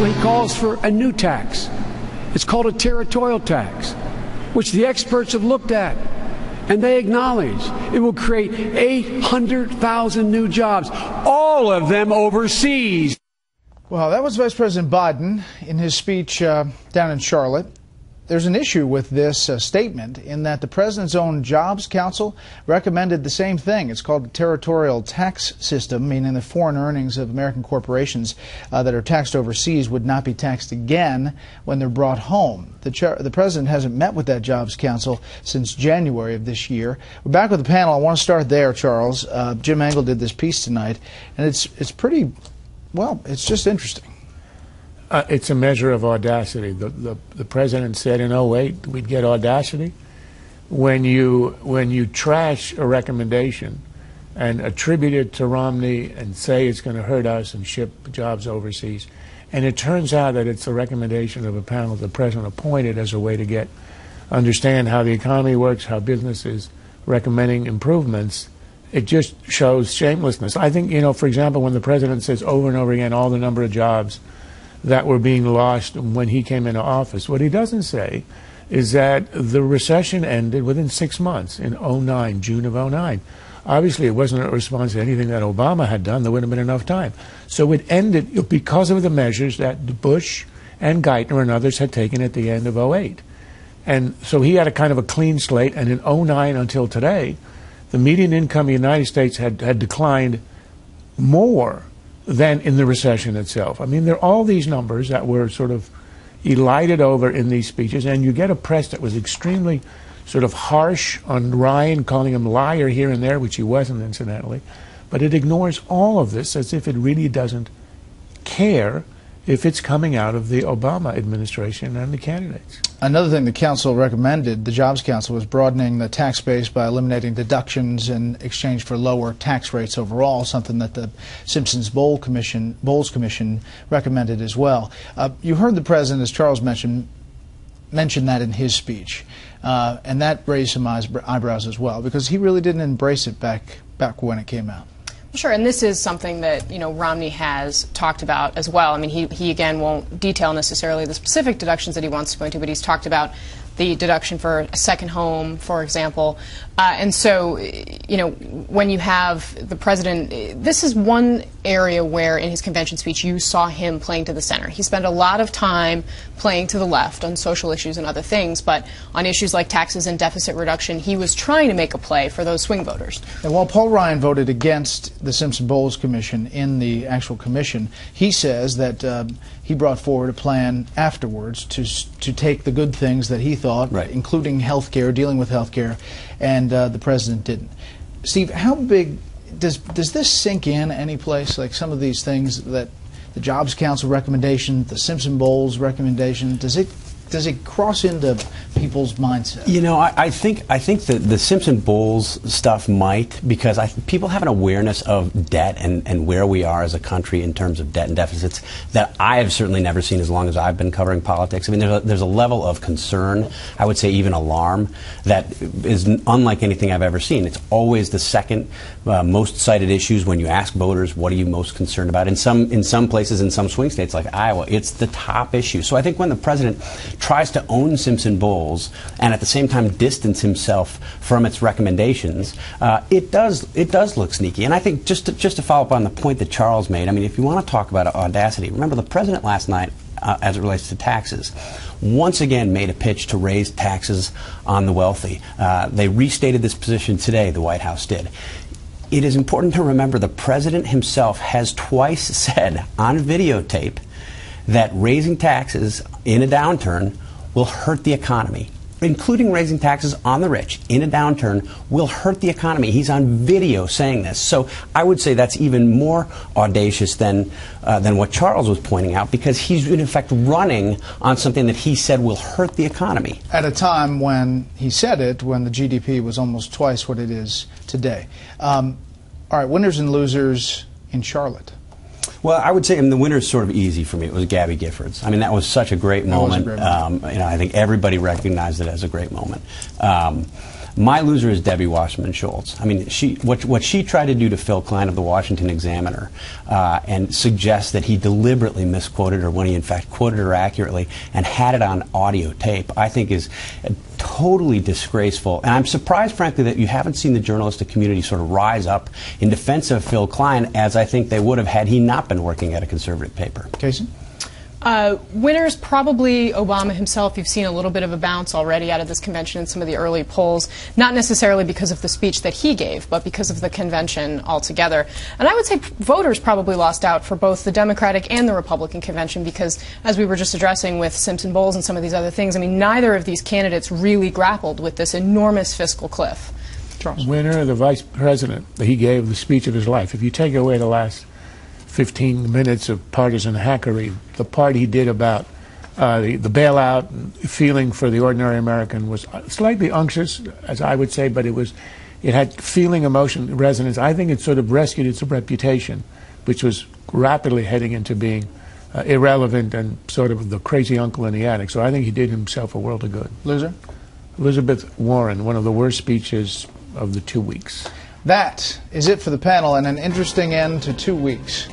So he calls for a new tax. It's called a territorial tax, which the experts have looked at, and they acknowledge it will create 800,000 new jobs, all of them overseas. Well, that was Vice President Biden in his speech down in Charlotte. There's an issue with this statement in that the President's own Jobs Council recommended the same thing. It's called the territorial tax system, meaning the foreign earnings of American corporations that are taxed overseas would not be taxed again when they're brought home. The President hasn't met with that Jobs Council since January of this year. We're back with the panel. I want to start there, Charles. Jim Engel did this piece tonight, and it's pretty, well, it's just interesting. It's a measure of audacity. The president said in 2008 we'd get audacity. When you trash a recommendation and attribute it to Romney and say it's going to hurt us and ship jobs overseas, and it turns out that it's a recommendation of a panel the president appointed as a way to understand how the economy works, how business is recommending improvements, it just shows shamelessness. I think, for example, when the president says over and over again all the number of jobs that were being lost when he came into office, what he doesn't say is that the recession ended within 6 months in 2009, June of 2009. Obviously, it wasn't a response to anything that Obama had done. There wouldn't have been enough time. So it ended because of the measures that Bush and Geithner and others had taken at the end of 2008. And so he had a kind of a clean slate, and in 2009 until today, the median income in the United States had declined more than in the recession itself. I mean, there are all these numbers that were sort of elided over in these speeches, and you get a press that was extremely sort of harsh on Ryan, calling him liar here and there, which he wasn't, incidentally. But it ignores all of this as if it really doesn't care if it's coming out of the Obama administration and the candidates. Another thing the council recommended, the Jobs Council, was broadening the tax base by eliminating deductions in exchange for lower tax rates overall, something that the Simpson-Bowles Commission recommended as well. You heard the president, as Charles mention that in his speech, and that raised some eyebrows as well, because he really didn't embrace it back when it came out. Sure, and this is something that, Romney has talked about as well. I mean, he again won't detail necessarily the specific deductions that he wants to go into, but he's talked about the deduction for a second home, for example. And so, when you have the president, this is one area where in his convention speech you saw him playing to the center. He spent a lot of time playing to the left on social issues and other things, but on issues like taxes and deficit reduction, he was trying to make a play for those swing voters. And while Paul Ryan voted against the Simpson-Bowles Commission in the actual commission, he says that he brought forward a plan afterwards to take the good things that he thought, right, including health care, dealing with health care, and the president didn't. Steve, how big does this sink in any place, like some of these things that the Jobs Council recommendation, the Simpson-Bowles recommendation, does it cross into people's mindset? I think that the Simpson-Bowles stuff might, because people have an awareness of debt and where we are as a country in terms of debt and deficits that I have certainly never seen as long as I've been covering politics. I mean, there's a level of concern, I would say even alarm, that is unlike anything I've ever seen. It's always the second most cited issues when you ask voters, what are you most concerned about? In some places, in some swing states like Iowa, it's the top issue. So I think when the president tries to own Simpson-Bowles and at the same time distance himself from its recommendations, it does look sneaky. And I think just to follow up on the point that Charles made, I mean, if you want to talk about audacity, remember the president last night, as it relates to taxes, once again made a pitch to raise taxes on the wealthy. They restated this position today, the White House did. It is important to remember the president himself has twice said on videotape that raising taxes in a downturn will hurt the economy, including raising taxes on the rich in a downturn will hurt the economy. He's on video saying this. So I would say that's even more audacious than what Charles was pointing out, because he's in effect running on something that he said will hurt the economy. At a time when he said it, when the GDP was almost twice what it is today. All right, winners and losers in Charlotte. Well, I would say the winner's sort of easy for me. It was Gabby Giffords. I mean, that was such a great moment. I think everybody recognized it as a great moment. My loser is Debbie Wasserman Schultz. I mean, what she tried to do to Phil Klein of the Washington Examiner and suggest that he deliberately misquoted her when he in fact quoted her accurately and had it on audio tape, I think is totally disgraceful. And I'm surprised, frankly, that you haven't seen the journalistic community sort of rise up in defense of Phil Klein, as I think they would have had he not been working at a conservative paper. Casey? Winners probably Obama himself. You've seen a little bit of a bounce already out of this convention in some of the early polls, not necessarily because of the speech that he gave, but because of the convention altogether. And I would say voters probably lost out for both the Democratic and the Republican convention because, as we were just addressing with Simpson Bowles and some of these other things, I mean, neither of these candidates really grappled with this enormous fiscal cliff. Charles. Winner, the vice president, he gave the speech of his life. If you take away the last 15 minutes of partisan hackery, the part he did about the bailout and feeling for the ordinary American was slightly unctuous, as I would say, but it had feeling, emotion, resonance. I think it sort of rescued its reputation, which was rapidly heading into being irrelevant and sort of the crazy uncle in the attic. So I think he did himself a world of good. Loser? Elizabeth Warren, one of the worst speeches of the 2 weeks. That is it for the panel and an interesting end to 2 weeks.